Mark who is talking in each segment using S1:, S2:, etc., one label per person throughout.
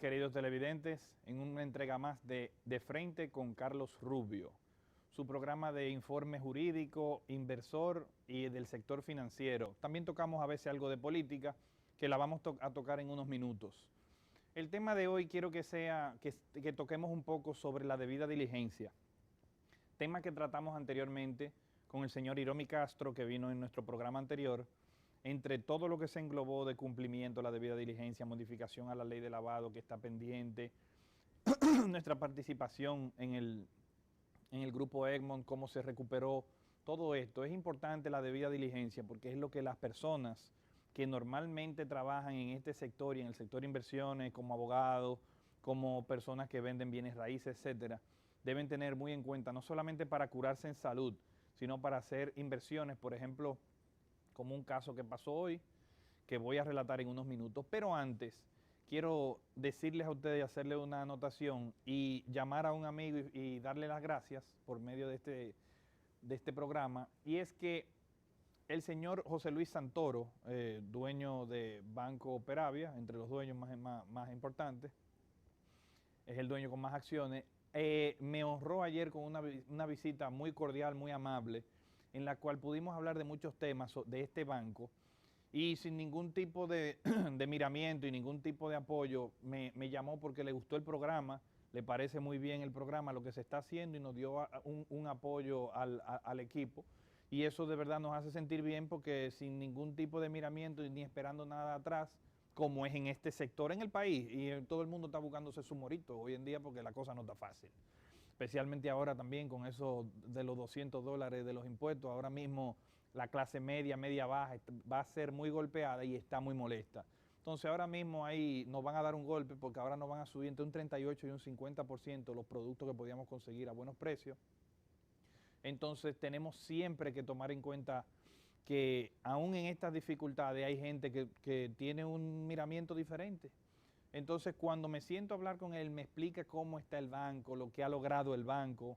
S1: queridos televidentes, en una entrega más de Frente con Carlos Rubio, su programa de informe jurídico, inversor y del sector financiero. También tocamos a veces algo de política, que la vamos a tocar en unos minutos. El tema de hoy quiero que toquemos un poco sobre la debida diligencia, tema que tratamos anteriormente con el señor Hiromi Castro, que vino en nuestro programa anterior, entre todo lo que se englobó de cumplimiento, la debida diligencia, modificación a la ley de lavado que está pendiente, nuestra participación en el grupo Egmont, cómo se recuperó todo esto. Es importante la debida diligencia porque es lo que las personas que normalmente trabajan en este sector y en el sector inversiones, como abogados, como personas que venden bienes raíces, etcétera, deben tener muy en cuenta, no solamente para curarse en salud, sino para hacer inversiones, por ejemplo, como un caso que pasó hoy, que voy a relatar en unos minutos. Pero antes, quiero decirles a ustedes y hacerle una anotación y llamar a un amigo y darle las gracias por medio de este programa. Y es que el señor José Luis Santoro, dueño de Banco Peravia, entre los dueños más importantes, es el dueño con más acciones, me honró ayer con una visita muy cordial, muy amable, en la cual pudimos hablar de muchos temas de este banco y sin ningún tipo de, de miramiento y ningún tipo de apoyo me llamó porque le gustó el programa, le parece muy bien el programa, lo que se está haciendo y nos dio un apoyo al equipo y eso de verdad nos hace sentir bien porque sin ningún tipo de miramiento y ni esperando nada atrás, como es en este sector en el país y todo el mundo está buscándose su morito hoy en día porque la cosa no está fácil. Especialmente ahora también con eso de los $200 de los impuestos, ahora mismo la clase media, media baja va a ser muy golpeada y está muy molesta. Entonces ahora mismo ahí nos van a dar un golpe porque ahora nos van a subir entre un 38 y un 50% los productos que podíamos conseguir a buenos precios. Entonces tenemos siempre que tomar en cuenta que aún en estas dificultades hay gente que tiene un miramiento diferente. Entonces, cuando me siento a hablar con él, me explica cómo está el banco, lo que ha logrado el banco.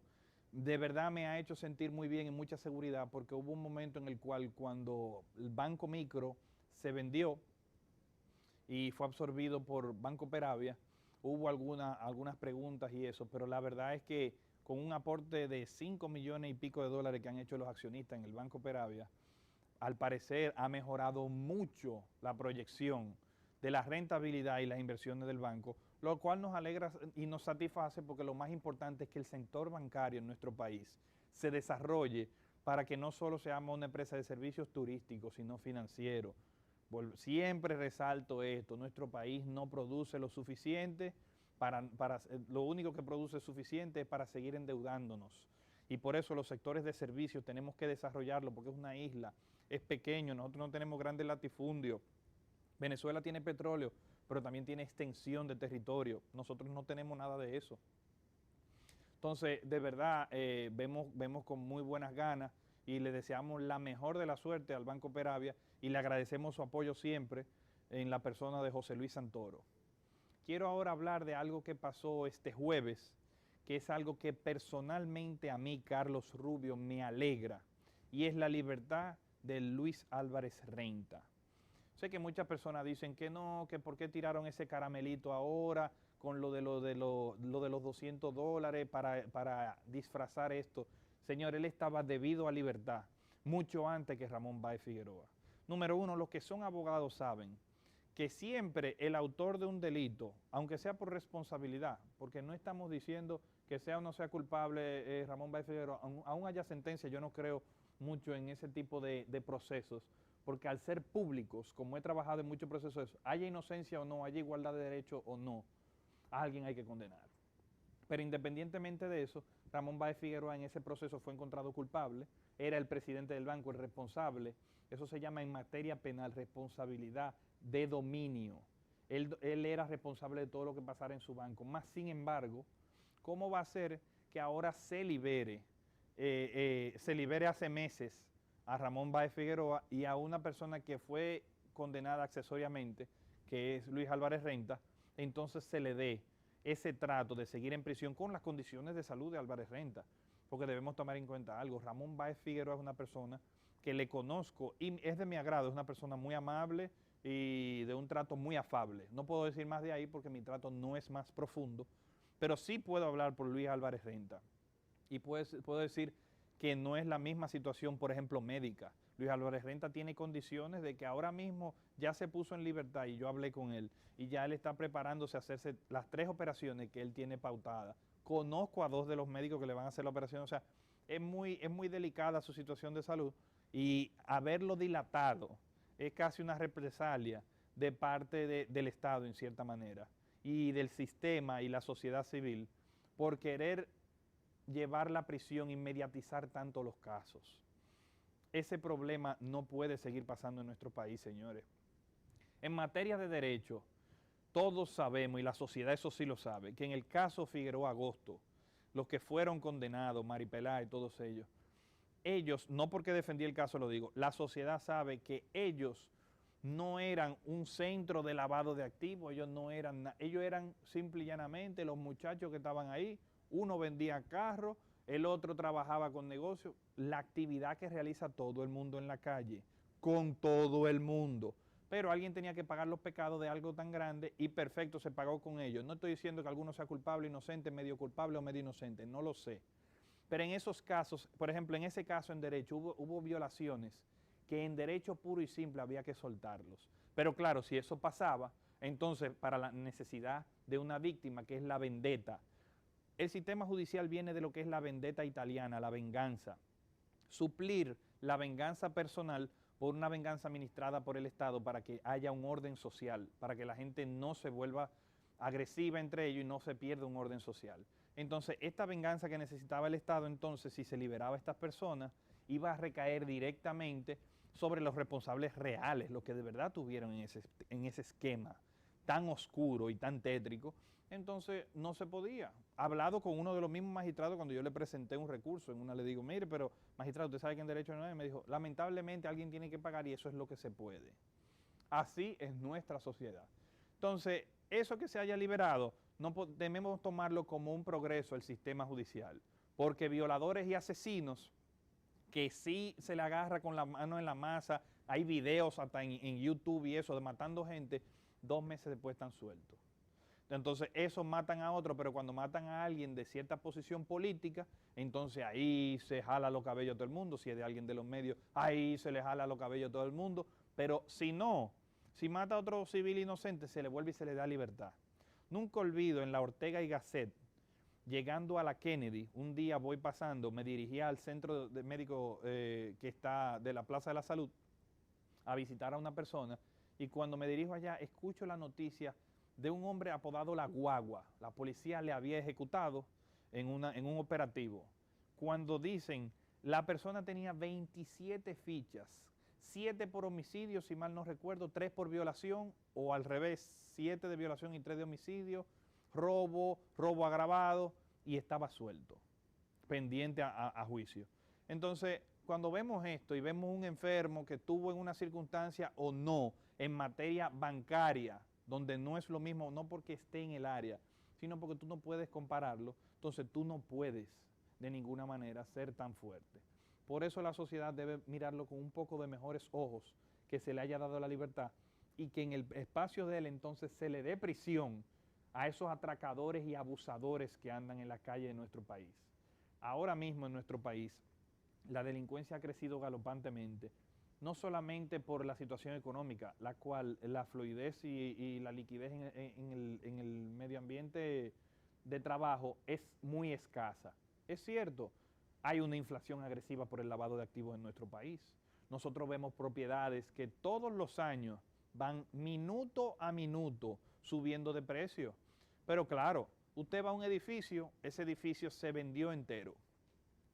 S1: De verdad me ha hecho sentir muy bien y mucha seguridad porque hubo un momento en el cual cuando el Banco Micro se vendió y fue absorbido por Banco Peravia, hubo algunas preguntas y eso, pero la verdad es que con un aporte de 5 millones y pico de dólares que han hecho los accionistas en el Banco Peravia, al parecer ha mejorado mucho la proyección de la rentabilidad y las inversiones del banco, lo cual nos alegra y nos satisface porque lo más importante es que el sector bancario en nuestro país se desarrolle para que no solo seamos una empresa de servicios turísticos, sino financieros. Siempre resalto esto, nuestro país no produce lo suficiente, lo único que produce suficiente es para seguir endeudándonos. Y por eso los sectores de servicios tenemos que desarrollarlo porque es una isla, es pequeño, nosotros no tenemos grandes latifundios. Venezuela tiene petróleo, pero también tiene extensión de territorio. Nosotros no tenemos nada de eso. Entonces, de verdad, vemos con muy buenas ganas y le deseamos la mejor de la suerte al Banco Peravia y le agradecemos su apoyo siempre en la persona de José Luis Santoro. Quiero ahora hablar de algo que pasó este jueves, que es algo que personalmente a mí, Carlos Rubio, me alegra, y es la libertad de Luis Álvarez Renta. Sé que muchas personas dicen que no, que por qué tiraron ese caramelito ahora con lo de los $200 para disfrazar esto. Señor, él estaba debido a libertad mucho antes que Ramón Báez Figueroa. Número uno, los que son abogados saben que siempre el autor de un delito, aunque sea por responsabilidad, porque no estamos diciendo que sea o no sea culpable Ramón Báez Figueroa, aún haya sentencia, yo no creo mucho en ese tipo de procesos, porque al ser públicos, como he trabajado en muchos procesos, haya inocencia o no, haya igualdad de derechos o no, a alguien hay que condenar. Pero independientemente de eso, Ramón Báez Figueroa en ese proceso fue encontrado culpable, era el presidente del banco, el responsable, eso se llama en materia penal responsabilidad de dominio. Él era responsable de todo lo que pasara en su banco, más sin embargo, ¿cómo va a ser que ahora se libere hace meses a Ramón Báez Figueroa y a una persona que fue condenada accesoriamente, que es Luis Álvarez Renta, entonces se le dé ese trato de seguir en prisión con las condiciones de salud de Álvarez Renta? Porque debemos tomar en cuenta algo, Ramón Báez Figueroa es una persona que le conozco y es de mi agrado, es una persona muy amable y de un trato muy afable. No puedo decir más de ahí porque mi trato no es más profundo, pero sí puedo hablar por Luis Álvarez Renta. Y puedo decir que no es la misma situación, por ejemplo, médica. Luis Álvarez Renta tiene condiciones de que ahora mismo ya se puso en libertad y yo hablé con él y ya él está preparándose a hacerse las 3 operaciones que él tiene pautadas. Conozco a 2 de los médicos que le van a hacer la operación, o sea, es muy delicada su situación de salud y haberlo dilatado es casi una represalia de parte del Estado en cierta manera y del sistema y la sociedad civil por querer llevar la prisión, inmediatizar tanto los casos. Ese problema no puede seguir pasando en nuestro país, señores. En materia de derecho, todos sabemos, y la sociedad eso sí lo sabe, que en el caso Figueroa Agosto, los que fueron condenados, Maripelá y todos ellos, no porque defendí el caso lo digo, la sociedad sabe que ellos no eran un centro de lavado de activos, ellos eran simple y llanamente los muchachos que estaban ahí, uno vendía carros, el otro trabajaba con negocios, la actividad que realiza todo el mundo en la calle, con todo el mundo. Pero alguien tenía que pagar los pecados de algo tan grande y perfecto, se pagó con ellos. No estoy diciendo que alguno sea culpable, inocente, medio culpable o medio inocente, no lo sé. Pero en esos casos, por ejemplo, en ese caso en derecho hubo violaciones que en derecho puro y simple había que soltarlos. Pero claro, si eso pasaba, entonces para la necesidad de una víctima, que es la vendetta, el sistema judicial viene de lo que es la vendetta italiana, la venganza. Suplir la venganza personal por una venganza administrada por el Estado para que haya un orden social, para que la gente no se vuelva agresiva entre ellos y no se pierda un orden social. Entonces, esta venganza que necesitaba el Estado, entonces, si se liberaba a estas personas, iba a recaer directamente sobre los responsables reales, los que de verdad tuvieron en ese esquema tan oscuro y tan tétrico. Entonces no se podía. Hablado con uno de los mismos magistrados cuando yo le presenté un recurso, en una le digo, mire, pero magistrado, ¿usted sabe que en derecho no es? Y me dijo, lamentablemente alguien tiene que pagar y eso es lo que se puede. Así es nuestra sociedad. Entonces, eso que se haya liberado, no debemos tomarlo como un progreso el sistema judicial, porque violadores y asesinos que sí se le agarra con la mano en la masa, hay videos hasta en YouTube y eso de matando gente, 2 meses después están sueltos. Entonces, esos matan a otros, pero cuando matan a alguien de cierta posición política, entonces ahí se jala los cabellos a todo el mundo. Si es de alguien de los medios, ahí se le jala los cabellos a todo el mundo. Pero si no, si mata a otro civil inocente, se le vuelve y se le da libertad. Nunca olvido en la Ortega y Gasset, llegando a la Kennedy, un día voy pasando, me dirigía al centro de médico que está de la Plaza de la Salud a visitar a una persona y cuando me dirijo allá escucho la noticia de un hombre apodado La Guagua. La policía le había ejecutado en un operativo. Cuando dicen, la persona tenía 27 fichas, 7 por homicidio, si mal no recuerdo, 3 por violación, o al revés, 7 de violación y 3 de homicidio, robo agravado, y estaba suelto, pendiente a juicio. Entonces, cuando vemos esto y vemos un enfermo que estuvo en una circunstancia o no, en materia bancaria, donde no es lo mismo, no porque esté en el área, sino porque tú no puedes compararlo, entonces tú no puedes de ninguna manera ser tan fuerte. Por eso la sociedad debe mirarlo con un poco de mejores ojos, que se le haya dado la libertad y que en el espacio de él entonces se le dé prisión a esos atracadores y abusadores que andan en la calle de nuestro país. Ahora mismo en nuestro país la delincuencia ha crecido galopantemente, no solamente por la situación económica, la cual la fluidez y la liquidez en el medio ambiente de trabajo es muy escasa. Es cierto, hay una inflación agresiva por el lavado de activos en nuestro país. Nosotros vemos propiedades que todos los años van minuto a minuto subiendo de precio. Pero claro, usted va a un edificio, ese edificio se vendió entero.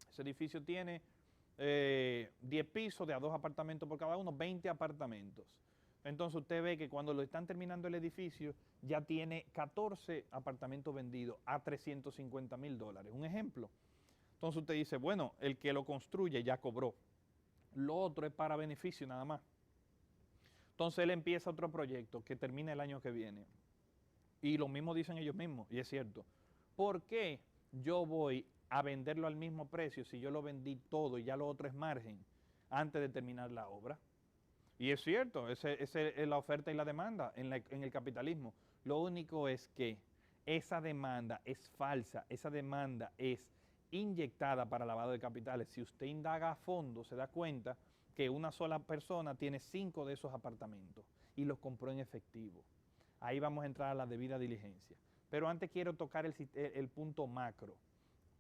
S1: Ese edificio tiene 10 pisos de a 2 apartamentos por cada uno, 20 apartamentos. Entonces usted ve que cuando lo están terminando el edificio, ya tiene 14 apartamentos vendidos a $350,000. Un ejemplo. Entonces usted dice, bueno, el que lo construye ya cobró. Lo otro es para beneficio nada más. Entonces él empieza otro proyecto que termina el año que viene. Y lo mismo dicen ellos mismos, y es cierto. ¿Por qué yo voy a venderlo al mismo precio si yo lo vendí todo y ya lo otro es margen antes de terminar la obra? Y es cierto, ese es la oferta y la demanda en el capitalismo. Lo único es que esa demanda es falsa, esa demanda es inyectada para lavado de capitales. Si usted indaga a fondo, se da cuenta que una sola persona tiene 5 de esos apartamentos y los compró en efectivo. Ahí vamos a entrar a la debida diligencia. Pero antes quiero tocar el punto macro.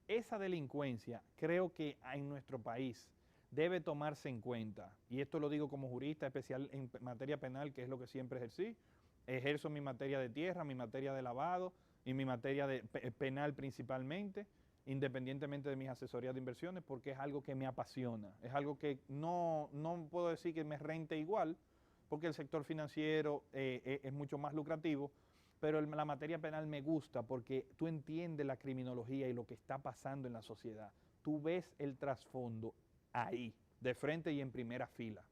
S1: Esa delincuencia creo que en nuestro país debe tomarse en cuenta, y esto lo digo como jurista especial en materia penal, que es lo que siempre ejercí. Ejerzo mi materia de tierra, mi materia de lavado y mi materia de penal principalmente, independientemente de mis asesorías de inversiones, porque es algo que me apasiona, es algo que no puedo decir que me rente igual, porque el sector financiero es mucho más lucrativo, pero la materia penal me gusta porque tú entiendes la criminología y lo que está pasando en la sociedad. Tú ves el trasfondo ahí, de frente y en primera fila.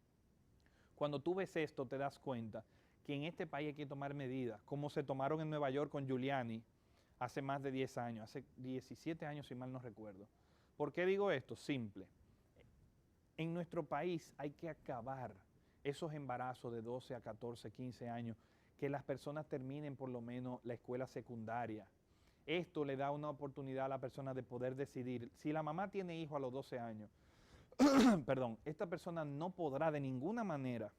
S1: Cuando tú ves esto, te das cuenta que en este país hay que tomar medidas, como se tomaron en Nueva York con Giuliani hace más de 10 años, hace 17 años si mal no recuerdo. ¿Por qué digo esto? Simple. En nuestro país hay que acabar esos embarazos de 12 a 14, 15 años, que las personas terminen por lo menos la escuela secundaria. Esto le da una oportunidad a la persona de poder decidir. Si la mamá tiene hijo a los 12 años, perdón, esta persona no podrá de ninguna manera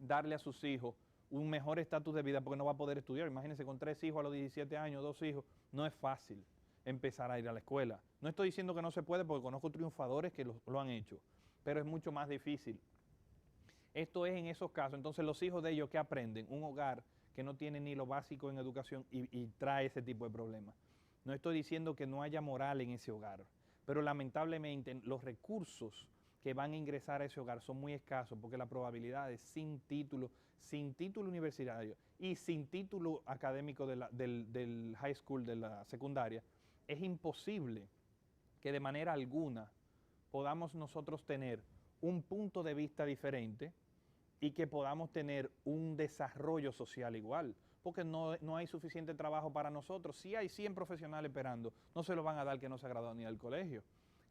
S1: darle a sus hijos un mejor estatus de vida porque no va a poder estudiar. Imagínense, con 3 hijos a los 17 años, 2 hijos, no es fácil empezar a ir a la escuela. No estoy diciendo que no se puede porque conozco triunfadores que lo han hecho, pero es mucho más difícil. Esto es en esos casos. Entonces los hijos de ellos, ¿qué aprenden? Un hogar que no tiene ni lo básico en educación y trae ese tipo de problemas. No estoy diciendo que no haya moral en ese hogar, pero lamentablemente los recursos que van a ingresar a ese hogar son muy escasos porque la probabilidad es sin título universitario y sin título académico del high school, de la secundaria, es imposible que de manera alguna podamos nosotros tener un punto de vista diferente y que podamos tener un desarrollo social igual, porque no hay suficiente trabajo para nosotros. Si hay 100 profesionales esperando, no se lo van a dar que no se ha graduado ni del colegio.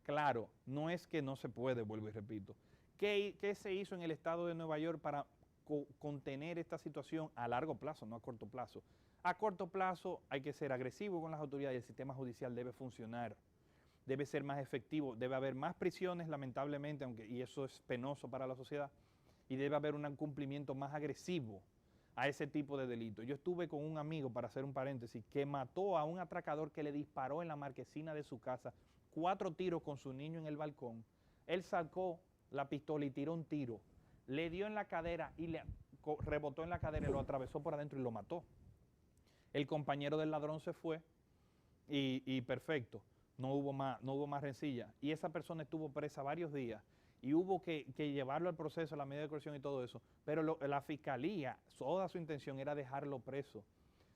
S1: Claro, no es que no se puede, vuelvo y repito. ¿Qué se hizo en el estado de Nueva York para contener esta situación a largo plazo, no a corto plazo? A corto plazo hay que ser agresivo con las autoridades y el sistema judicial debe funcionar, debe ser más efectivo, debe haber más prisiones, lamentablemente, y eso es penoso para la sociedad, y debe haber un cumplimiento más agresivo a ese tipo de delitos. Yo estuve con un amigo, para hacer un paréntesis, que mató a un atracador que le disparó en la marquesina de su casa 4 tiros con su niño en el balcón. Él sacó la pistola y tiró un tiro, le dio en la cadera y le rebotó en la cadera y lo atravesó por adentro y lo mató. El compañero del ladrón se fue y perfecto, no hubo más rencilla. Y esa persona estuvo presa varios días y hubo que llevarlo al proceso, a la medida de coerción y todo eso, pero la fiscalía, toda su intención era dejarlo preso.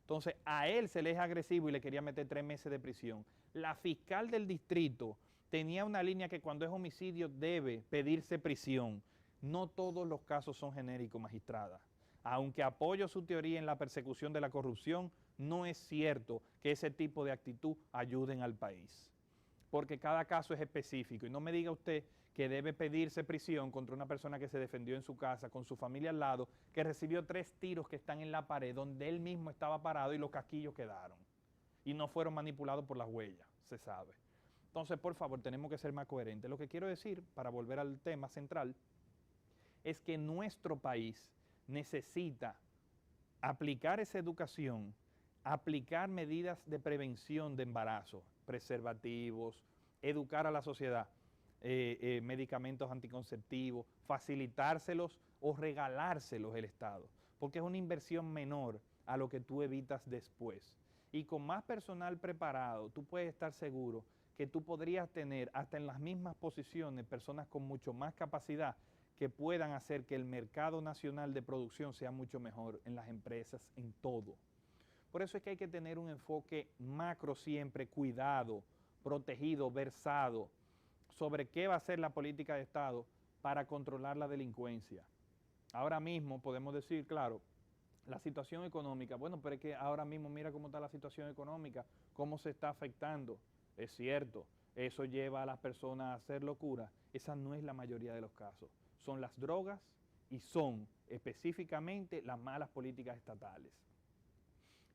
S1: Entonces a él se le es agresivo y le quería meter 3 meses de prisión. La fiscal del distrito tenía una línea que cuando es homicidio debe pedirse prisión. No todos los casos son genéricos, magistrada. Aunque apoyo su teoría en la persecución de la corrupción, no es cierto que ese tipo de actitud ayuden al país, porque cada caso es específico. Y no me diga usted que debe pedirse prisión contra una persona que se defendió en su casa, con su familia al lado, que recibió 3 tiros que están en la pared, donde él mismo estaba parado y los casquillos quedaron. Y no fueron manipulados por las huellas, se sabe. Entonces, por favor, tenemos que ser más coherentes. Lo que quiero decir, para volver al tema central, es que nuestro país necesita aplicar esa educación, aplicar medidas de prevención de embarazo, preservativos, educar a la sociedad, medicamentos anticonceptivos, facilitárselos o regalárselos el Estado, porque es una inversión menor a lo que tú evitas después. Y con más personal preparado, tú puedes estar seguro que tú podrías tener hasta en las mismas posiciones personas con mucho más capacidad que puedan hacer que el mercado nacional de producción sea mucho mejor en las empresas, en todo. Por eso es que hay que tener un enfoque macro siempre, cuidado, protegido, versado, sobre qué va a ser la política de Estado para controlar la delincuencia. Ahora mismo podemos decir, claro, la situación económica, bueno, pero es que ahora mismo mira cómo está la situación económica, cómo se está afectando. Es cierto, eso lleva a las personas a hacer locura. Esa no es la mayoría de los casos. Son las drogas y son específicamente las malas políticas estatales.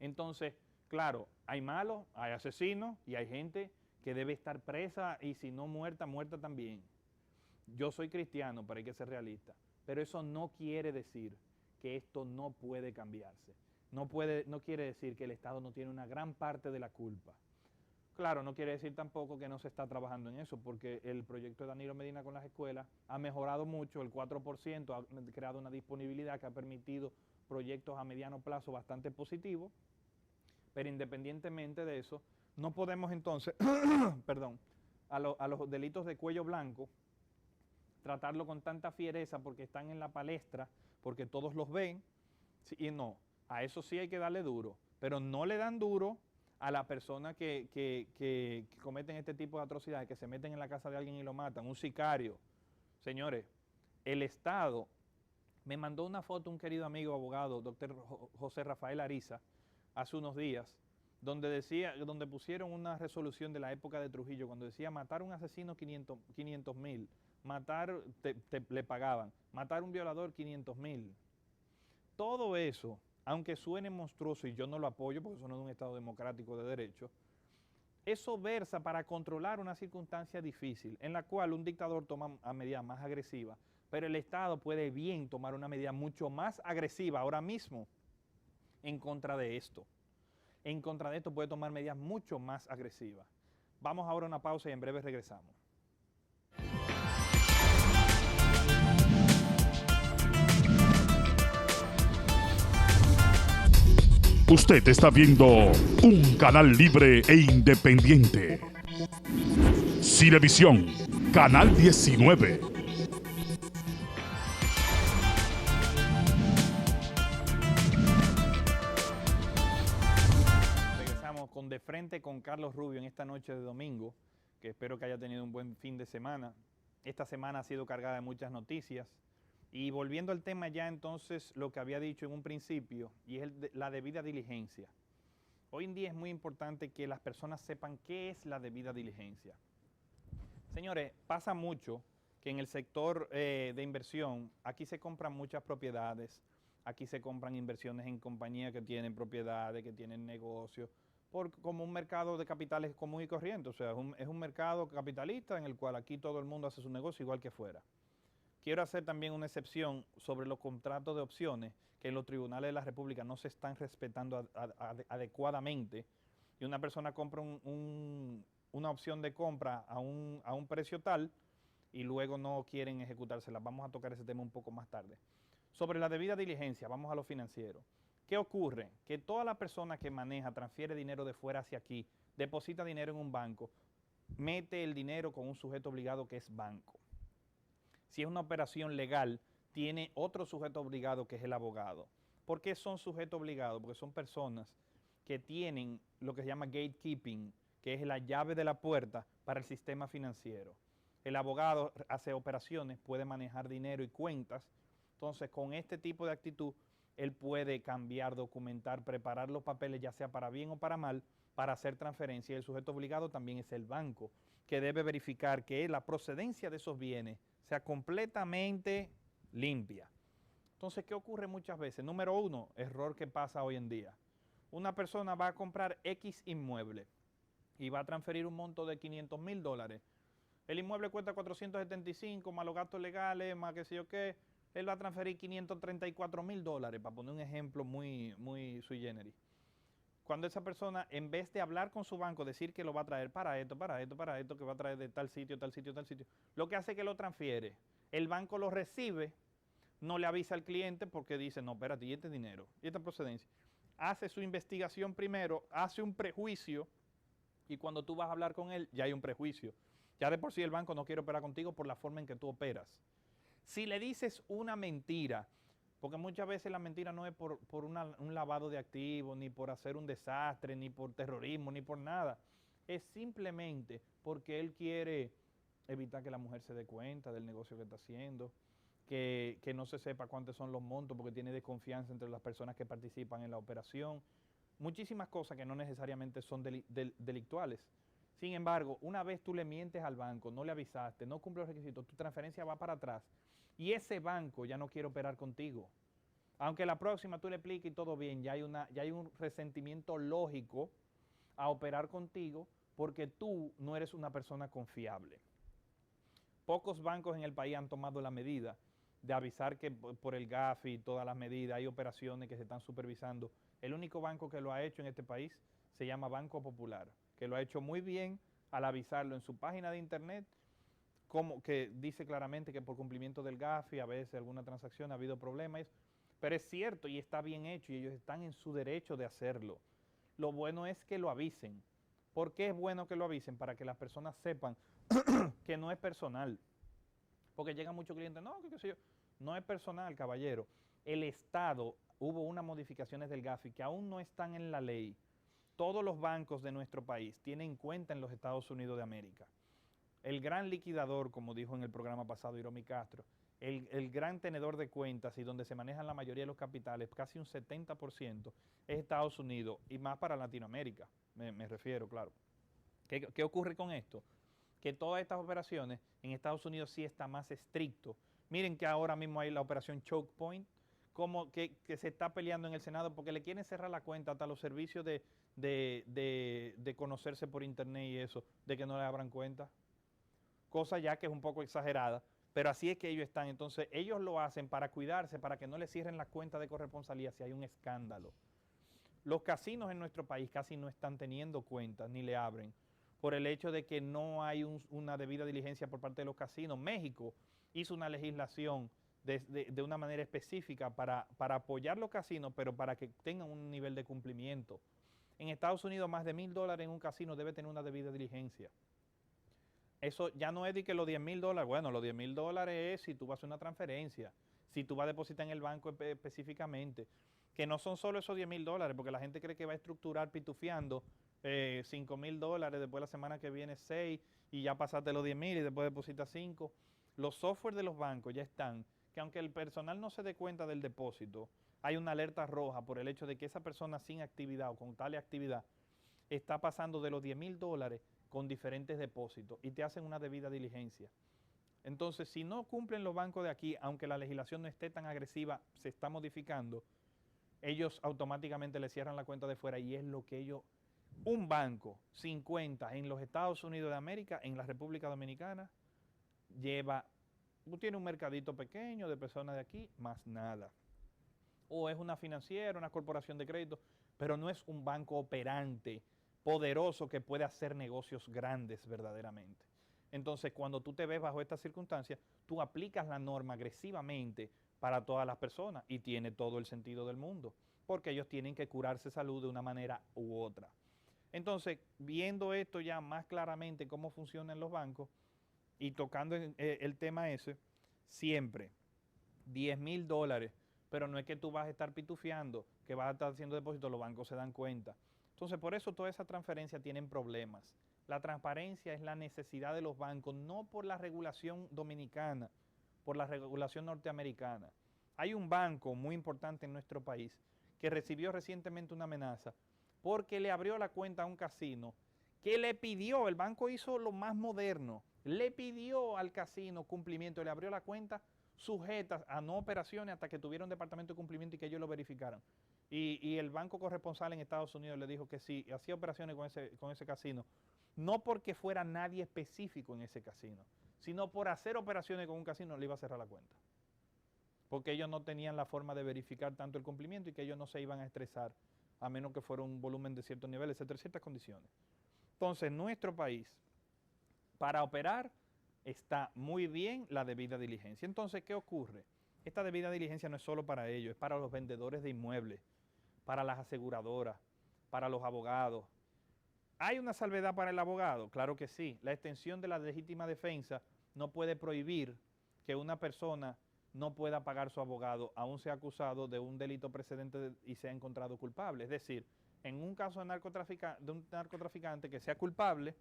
S1: Entonces, claro, hay malos, hay asesinos y hay gente que debe estar presa y si no muerta, muerta también. Yo soy cristiano, pero hay que ser realista. Pero eso no quiere decir que esto no puede cambiarse. No quiere decir que el Estado no tiene una gran parte de la culpa. Claro, no quiere decir tampoco que no se está trabajando en eso, porque el proyecto de Danilo Medina con las escuelas ha mejorado mucho, el 4% ha creado una disponibilidad que ha permitido proyectos a mediano plazo bastante positivos, pero independientemente de eso, no podemos entonces, perdón, a los delitos de cuello blanco, tratarlo con tanta fiereza porque están en la palestra, porque todos los ven, y no, a eso sí hay que darle duro, pero no le dan duro a las personas que cometen este tipo de atrocidades, que se meten en la casa de alguien y lo matan, un sicario. Señores, el Estado, me mandó una foto un querido amigo abogado, doctor José Rafael Ariza, hace unos días, donde pusieron una resolución de la época de Trujillo, cuando decía matar a un asesino 500,000, le pagaban, matar a un violador 500,000. Todo eso, aunque suene monstruoso y yo no lo apoyo porque eso no es un Estado democrático de derecho, eso versa para controlar una circunstancia difícil en la cual un dictador toma a medida más agresiva, pero el Estado puede bien tomar una medida mucho más agresiva ahora mismo en contra de esto. En contra de esto puede tomar medidas mucho más agresivas. Vamos ahora a una pausa y en breve regresamos.
S2: Usted está viendo un canal libre e independiente. Cinevisión, Canal 19.
S1: Regresamos con De Frente con Carlos Rubio en esta noche de domingo, que espero que haya tenido un buen fin de semana. Esta semana ha sido cargada de muchas noticias. Y volviendo al tema ya entonces, lo que había dicho en un principio, y es la debida diligencia. Hoy en día es muy importante que las personas sepan qué es la debida diligencia. Señores, pasa mucho que en el sector de inversión, aquí se compran muchas propiedades, aquí se compran inversiones en compañías que tienen propiedades, que tienen negocios, como un mercado de capitales común y corriente, o sea, es un mercado capitalista en el cual aquí todo el mundo hace su negocio igual que fuera. Quiero hacer también una excepción sobre los contratos de opciones que en los tribunales de la República no se están respetando adecuadamente y una persona compra una opción de compra a un precio tal y luego no quieren ejecutársela. Vamos a tocar ese tema un poco más tarde. Sobre la debida diligencia, vamos a lo financiero. ¿Qué ocurre? Que toda la persona que maneja, transfiere dinero de fuera hacia aquí, deposita dinero en un banco, mete el dinero con un sujeto obligado que es banco. Si es una operación legal, tiene otro sujeto obligado que es el abogado. ¿Por qué son sujetos obligados? Porque son personas que tienen lo que se llama gatekeeping, que es la llave de la puerta para el sistema financiero. El abogado hace operaciones, puede manejar dinero y cuentas, entonces con este tipo de actitud, él puede cambiar, documentar, preparar los papeles, ya sea para bien o para mal, para hacer transferencia. Y el sujeto obligado también es el banco, que debe verificar que la procedencia de esos bienes sea completamente limpia. Entonces, ¿qué ocurre muchas veces? Número uno, error que pasa hoy en día. Una persona va a comprar X inmueble y va a transferir un monto de $500,000. El inmueble cuesta 475, más los gastos legales, más qué sé yo qué. Él va a transferir $534,000, para poner un ejemplo muy sui generis. Cuando esa persona, en vez de hablar con su banco, decir que lo va a traer para esto, que va a traer de tal sitio, lo que hace es que lo transfiere. El banco lo recibe, no le avisa al cliente porque dice, no, espérate, ¿y este dinero? ¿Y esta procedencia? Hace su investigación primero, hace un prejuicio, y cuando tú vas a hablar con él, ya hay un prejuicio. Ya de por sí el banco no quiere operar contigo por la forma en que tú operas. Si le dices una mentira, porque muchas veces la mentira no es por un lavado de activos, ni por hacer un desastre, ni por terrorismo, ni por nada. Es simplemente porque él quiere evitar que la mujer se dé cuenta del negocio que está haciendo, que no se sepa cuántos son los montos porque tiene desconfianza entre las personas que participan en la operación. Muchísimas cosas que no necesariamente son delictuales. Sin embargo, una vez tú le mientes al banco, no le avisaste, no cumple los requisitos, tu transferencia va para atrás y ese banco ya no quiere operar contigo. Aunque la próxima tú le expliques y todo bien, ya hay un resentimiento lógico a operar contigo porque tú no eres una persona confiable. Pocos bancos en el país han tomado la medida de avisar que por el GAFI y todas las medidas hay operaciones que se están supervisando. El único banco que lo ha hecho en este país se llama Banco Popular, que lo ha hecho muy bien al avisarlo en su página de internet, como que dice claramente que por cumplimiento del GAFI a veces alguna transacción ha habido problemas, pero es cierto y está bien hecho y ellos están en su derecho de hacerlo. Lo bueno es que lo avisen. ¿Por qué es bueno que lo avisen? Para que las personas sepan que no es personal. Porque llegan muchos clientes, no, qué sé yo, no es personal, caballero. El Estado, hubo unas modificaciones del GAFI que aún no están en la ley. Todos los bancos de nuestro país tienen cuenta en los Estados Unidos de América. El gran liquidador, como dijo en el programa pasado Hiromi Castro, el gran tenedor de cuentas y donde se manejan la mayoría de los capitales, casi un 70%, es Estados Unidos y más para Latinoamérica, me refiero, claro. ¿Qué ocurre con esto? Que todas estas operaciones en Estados Unidos sí está más estricto. Miren que ahora mismo hay la operación Choke Point, como que se está peleando en el Senado porque le quieren cerrar la cuenta hasta los servicios de conocerse por internet y eso, de que no le abran cuenta. Cosa ya que es un poco exagerada, pero así es que ellos están. Entonces ellos lo hacen para cuidarse, para que no le cierren la cuenta de corresponsalía si hay un escándalo. Los casinos en nuestro país casi no están teniendo cuentas ni le abren por el hecho de que no hay una debida diligencia por parte de los casinos. México hizo una legislación de una manera específica para apoyar los casinos, pero para que tengan un nivel de cumplimiento. En Estados Unidos más de $1,000 en un casino debe tener una debida diligencia. Eso ya no es de que los $10,000, bueno, los $10,000 es si tú vas a hacer una transferencia, si tú vas a depositar en el banco específicamente, que no son solo esos $10,000, porque la gente cree que va a estructurar pitufiando $5,000, después la semana que viene 6 y ya pasaste los 10,000 y después depositas 5. Los software de los bancos ya están, que aunque el personal no se dé cuenta del depósito, hay una alerta roja por el hecho de que esa persona sin actividad o con tal actividad está pasando de los $10,000 con diferentes depósitos y te hacen una debida diligencia. Entonces, si no cumplen los bancos de aquí, aunque la legislación no esté tan agresiva, se está modificando, ellos automáticamente le cierran la cuenta de fuera y es lo que ellos, un banco sin cuenta en los Estados Unidos de América, en la República Dominicana, tiene un mercadito pequeño de personas de aquí, más nada. O es una financiera, una corporación de crédito, pero no es un banco operante, poderoso que puede hacer negocios grandes verdaderamente. Entonces, cuando tú te ves bajo estas circunstancias, tú aplicas la norma agresivamente para todas las personas y tiene todo el sentido del mundo, porque ellos tienen que curarse salud de una manera u otra. Entonces, viendo esto ya más claramente cómo funcionan los bancos y tocando el tema ese, siempre $10,000, pero no es que tú vas a estar pitufiando, que vas a estar haciendo depósitos, los bancos se dan cuenta. Entonces, por eso todas esas transferencias tienen problemas. La transparencia es la necesidad de los bancos, no por la regulación dominicana, por la regulación norteamericana. Hay un banco muy importante en nuestro país que recibió recientemente una amenaza porque le abrió la cuenta a un casino que le pidió, el banco hizo lo más moderno, le pidió al casino cumplimiento, le abrió la cuenta sujetas a no operaciones hasta que tuviera un departamento de cumplimiento y que ellos lo verificaran. Y el banco corresponsal en Estados Unidos le dijo que sí, hacía operaciones con ese casino, no porque fuera nadie específico en ese casino, sino por hacer operaciones con un casino le iba a cerrar la cuenta. Porque ellos no tenían la forma de verificar tanto el cumplimiento y que ellos no se iban a estresar, a menos que fuera un volumen de cierto nivel, etcétera, ciertas condiciones. Entonces, nuestro país, para operar, está muy bien la debida diligencia. Entonces, ¿qué ocurre? Esta debida diligencia no es solo para ellos, es para los vendedores de inmuebles, para las aseguradoras, para los abogados. ¿Hay una salvedad para el abogado? Claro que sí. La extensión de la legítima defensa no puede prohibir que una persona no pueda pagar su abogado, aún sea acusado de un delito precedente y sea encontrado culpable. Es decir, en un caso de un narcotraficante que sea culpable,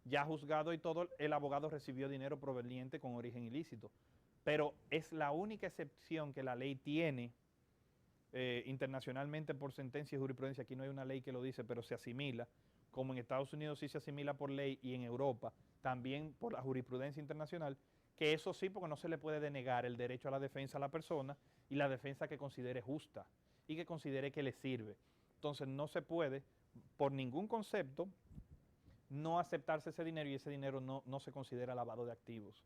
S1: ya juzgado y todo, el abogado recibió dinero proveniente con origen ilícito. Pero es la única excepción que la ley tiene internacionalmente por sentencia y jurisprudencia. Aquí no hay una ley que lo dice, pero se asimila como en Estados Unidos sí se asimila por ley y en Europa también por la jurisprudencia internacional, que eso sí, porque no se le puede denegar el derecho a la defensa a la persona y la defensa que considere justa y que considere que le sirve. Entonces no se puede, por ningún concepto, no aceptarse ese dinero y ese dinero no se considera lavado de activos.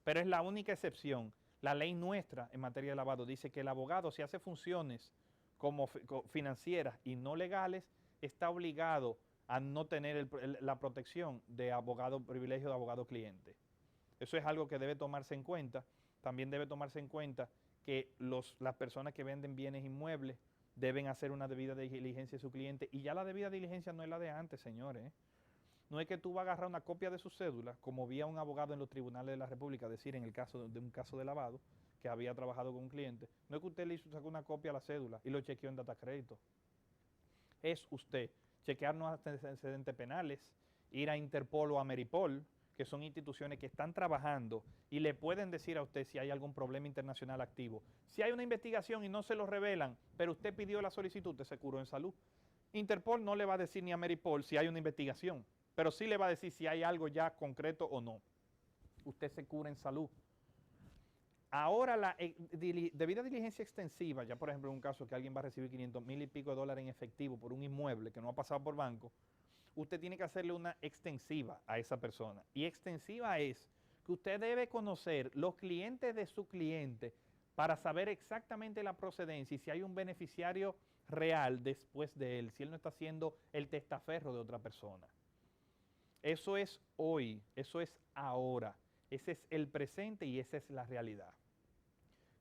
S1: Pero es la única excepción. La ley nuestra en materia de lavado dice que el abogado, si hace funciones como financieras y no legales, está obligado a no tener la protección de abogado, privilegio de abogado cliente. Eso es algo que debe tomarse en cuenta. También debe tomarse en cuenta que las personas que venden bienes inmuebles deben hacer una debida diligencia de su cliente. Y ya la debida diligencia no es la de antes, señores, ¿eh? No es que tú vas a agarrar una copia de su cédula, como vi a un abogado en los tribunales de la República decir en el caso de un caso de lavado, que había trabajado con un cliente. No es que usted le sacó una copia a la cédula y lo chequeó en data crédito. Es usted chequearnos antecedentes penales, ir a Interpol o a Meripol, que son instituciones que están trabajando y le pueden decir a usted si hay algún problema internacional activo. Si hay una investigación y no se lo revelan, pero usted pidió la solicitud, usted se curó en salud. Interpol no le va a decir ni a Meripol si hay una investigación, pero sí le va a decir si hay algo ya concreto o no. Usted se cura en salud. Ahora la debida diligencia extensiva, ya por ejemplo en un caso que alguien va a recibir 500,000 y pico de dólares en efectivo por un inmueble que no ha pasado por banco, usted tiene que hacerle una extensiva a esa persona. Y extensiva es que usted debe conocer los clientes de su cliente para saber exactamente la procedencia y si hay un beneficiario real después de él, si él no está siendo el testaferro de otra persona. Eso es hoy, eso es ahora, ese es el presente y esa es la realidad.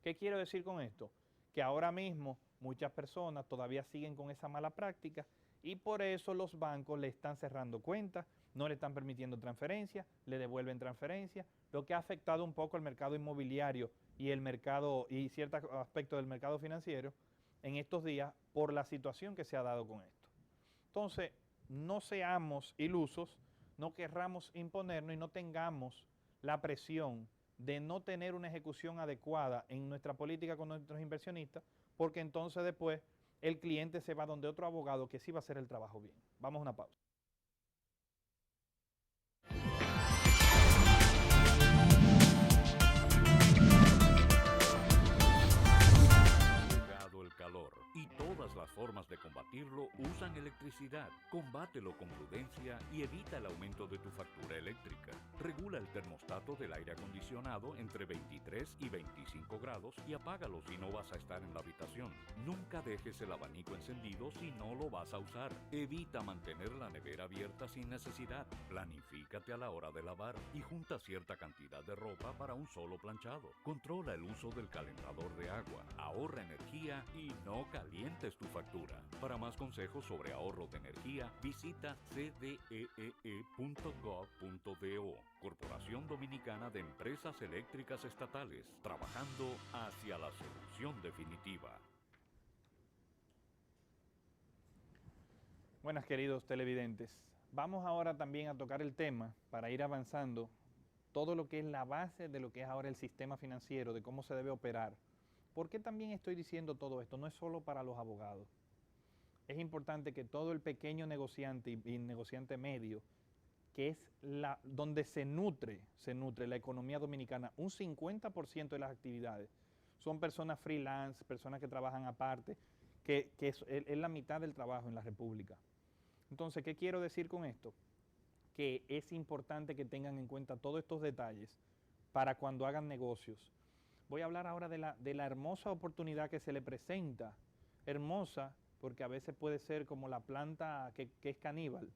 S1: ¿Qué quiero decir con esto? Que ahora mismo muchas personas todavía siguen con esa mala práctica y por eso los bancos le están cerrando cuentas, no le están permitiendo transferencias, le devuelven transferencias, lo que ha afectado un poco el mercado inmobiliario y el mercado y ciertos aspectos del mercado financiero en estos días por la situación que se ha dado con esto. Entonces, no seamos ilusos, no querramos imponernos y no tengamos la presión de no tener una ejecución adecuada en nuestra política con nuestros inversionistas, porque entonces después el cliente se va donde otro abogado que sí va a hacer el trabajo bien. Vamos a una pausa.
S3: El calor y todas las formas de combatirlo usan electricidad. Combátelo con prudencia y evita el aumento de tu factura eléctrica. Regula el termostato del aire acondicionado entre 23 y 25 grados y apágalo si no vas a estar en la habitación. Nunca dejes el abanico encendido si no lo vas a usar. Evita mantener la nevera abierta sin necesidad. Planifícate a la hora de lavar y junta cierta cantidad de ropa para un solo planchado. Controla el uso del calentador de agua. Ahorra energía y no calientes tu factura. Para más consejos sobre ahorro de energía, visita cdee.gov.do. Corporación Dominicana de Empresas Eléctricas Estatales, trabajando hacia la solución definitiva.
S1: Buenas, queridos televidentes. Vamos ahora también a tocar el tema para ir avanzando todo lo que es la base de lo que es ahora el sistema financiero, de cómo se debe operar. ¿Por qué también estoy diciendo todo esto? No es solo para los abogados. Es importante que todo el pequeño negociante y negociante medio, que es donde se nutre la economía dominicana, un 50% de las actividades son personas freelance, personas que trabajan aparte, que es la mitad del trabajo en la República. Entonces, ¿qué quiero decir con esto? Que es importante que tengan en cuenta todos estos detalles para cuando hagan negocios. Voy a hablar ahora de la hermosa oportunidad que se le presenta. Hermosa porque a veces puede ser como la planta que es caníbal,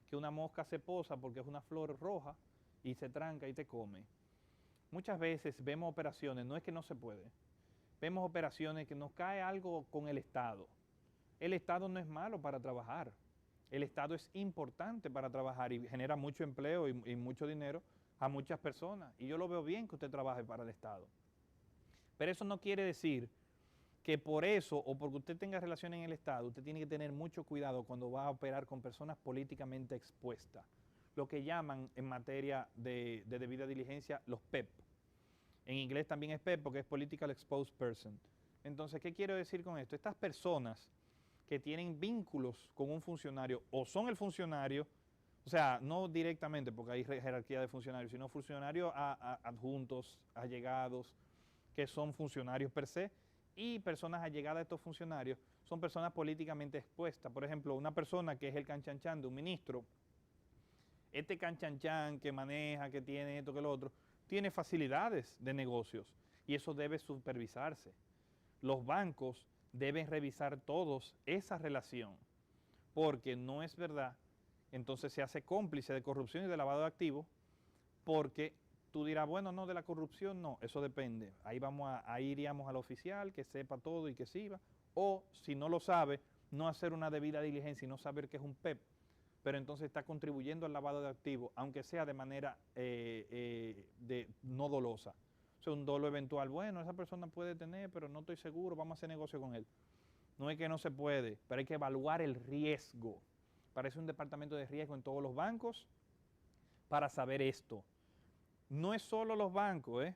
S1: que una mosca se posa porque es una flor roja y se tranca y te come. Muchas veces vemos operaciones, no es que no se puede, vemos operaciones que nos cae algo con el Estado. El Estado no es malo para trabajar, el Estado es importante para trabajar y genera mucho empleo y mucho dinero a muchas personas. Y yo lo veo bien que usted trabaje para el Estado. Pero eso no quiere decir que por eso o porque usted tenga relación en el Estado, usted tiene que tener mucho cuidado cuando va a operar con personas políticamente expuestas, lo que llaman en materia de debida diligencia los PEP. En inglés también es PEP porque es Political Exposed Person. Entonces, ¿qué quiero decir con esto? Estas personas que tienen vínculos con un funcionario o son el funcionario, o sea, no directamente porque hay jerarquía de funcionarios, sino funcionarios adjuntos, allegados, que son funcionarios per se, y personas allegadas a estos funcionarios son personas políticamente expuestas. Por ejemplo, una persona que es el canchanchan de un ministro, este canchanchan que maneja, que tiene esto, que lo otro, tiene facilidades de negocios y eso debe supervisarse. Los bancos deben revisar todos esa relación, porque no es verdad, entonces se hace cómplice de corrupción y de lavado de activos, porque tú dirás, bueno, no, de la corrupción no, eso depende. Ahí iríamos al oficial que sepa todo y que sirva, o si no lo sabe, no hacer una debida diligencia y no saber que es un PEP, pero entonces está contribuyendo al lavado de activos, aunque sea de manera no dolosa. O sea, un dolo eventual, bueno, esa persona puede tener, pero no estoy seguro, vamos a hacer negocio con él. No es que no se puede, pero hay que evaluar el riesgo. Parece un departamento de riesgo en todos los bancos para saber esto. No es solo los bancos,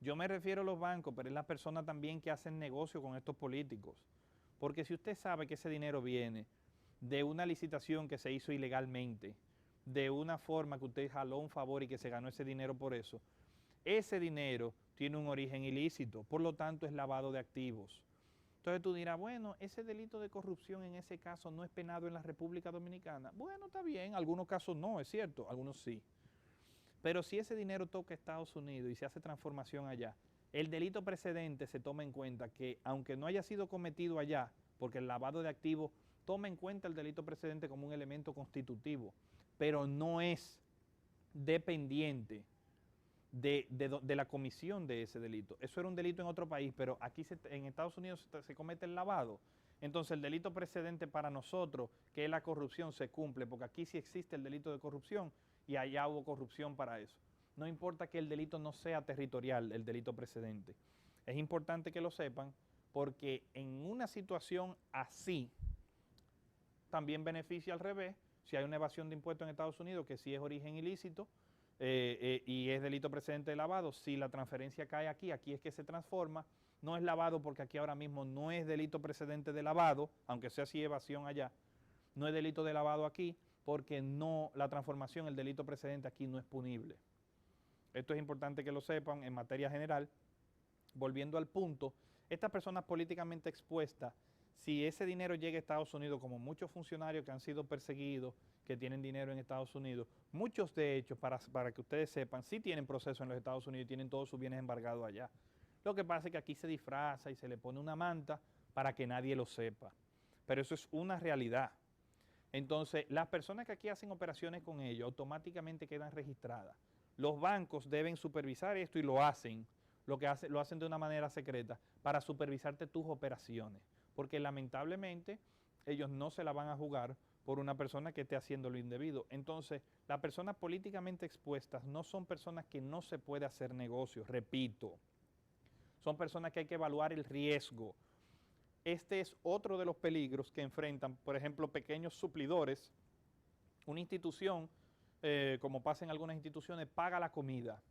S1: yo me refiero a los bancos, pero es las personas también que hacen negocio con estos políticos. Porque si usted sabe que ese dinero viene de una licitación que se hizo ilegalmente, de una forma que usted jaló un favor y que se ganó ese dinero por eso, ese dinero tiene un origen ilícito, por lo tanto es lavado de activos. Entonces tú dirás, bueno, ese delito de corrupción en ese caso no es penado en la República Dominicana. Bueno, está bien, algunos casos no, es cierto, algunos sí. Pero si ese dinero toca Estados Unidos y se hace transformación allá, el delito precedente se toma en cuenta que aunque no haya sido cometido allá, porque el lavado de activos toma en cuenta el delito precedente como un elemento constitutivo, pero no es dependiente de la comisión de ese delito. Eso era un delito en otro país, pero aquí en Estados Unidos se comete el lavado. Entonces el delito precedente para nosotros, que es la corrupción, se cumple, porque aquí sí existe el delito de corrupción y allá hubo corrupción para eso. No importa que el delito no sea territorial, el delito precedente. Es importante que lo sepan porque en una situación así también beneficia al revés. Si hay una evasión de impuestos en Estados Unidos que sí es origen ilícito, y es delito precedente de lavado, si la transferencia cae aquí, aquí es que se transforma, no es lavado porque aquí ahora mismo no es delito precedente de lavado, aunque sea así evasión allá, no es delito de lavado aquí porque no, la transformación, el delito precedente aquí no es punible. Esto es importante que lo sepan en materia general. Volviendo al punto, estas personas políticamente expuestas, si ese dinero llega a Estados Unidos, como muchos funcionarios que han sido perseguidos, que tienen dinero en Estados Unidos, muchos de ellos, para que ustedes sepan, sí tienen proceso en los Estados Unidos y tienen todos sus bienes embargados allá. Lo que pasa es que aquí se disfraza y se le pone una manta para que nadie lo sepa. Pero eso es una realidad. Entonces, las personas que aquí hacen operaciones con ellos automáticamente quedan registradas. Los bancos deben supervisar esto y lo hacen. Lo hacen de una manera secreta para supervisarte tus operaciones. Porque lamentablemente ellos no se la van a jugar por una persona que esté haciendo lo indebido. Entonces, las personas políticamente expuestas no son personas que no se puede hacer negocio, repito. Son personas que hay que evaluar el riesgo. Este es otro de los peligros que enfrentan, por ejemplo, pequeños suplidores. Una institución, como pasa en algunas instituciones, paga la comida.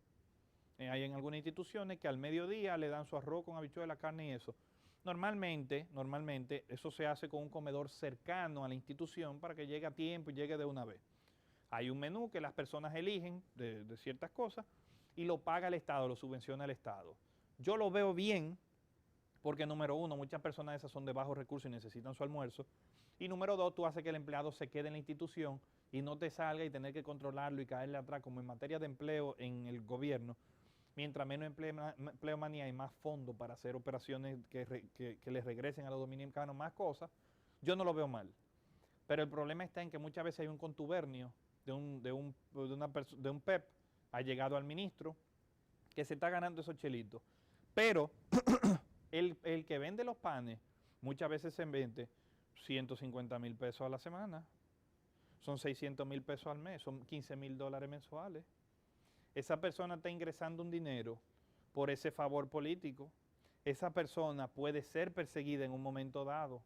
S1: Hay en algunas instituciones que al mediodía le dan su arroz con habichuela, carne y eso. Normalmente, eso se hace con un comedor cercano a la institución para que llegue a tiempo y llegue de una vez. Hay un menú que las personas eligen de ciertas cosas y lo paga el Estado, lo subvenciona el Estado. Yo lo veo bien porque, número uno, muchas personas esas son de bajos recursos y necesitan su almuerzo. Y número dos, tú haces que el empleado se quede en la institución y no te salga y tener que controlarlo y caerle atrás, como en materia de empleo en el gobierno. Mientras menos empleomanía hay más fondos para hacer operaciones que les regresen a los dominicanos más cosas, yo no lo veo mal. Pero el problema está en que muchas veces hay un contubernio de un PEP, ha llegado al ministro, que se está ganando esos chelitos. Pero el que vende los panes muchas veces se vende 150,000 pesos a la semana, son 600,000 pesos al mes, son 15,000 dólares mensuales. Esa persona está ingresando un dinero por ese favor político. Esa persona puede ser perseguida en un momento dado.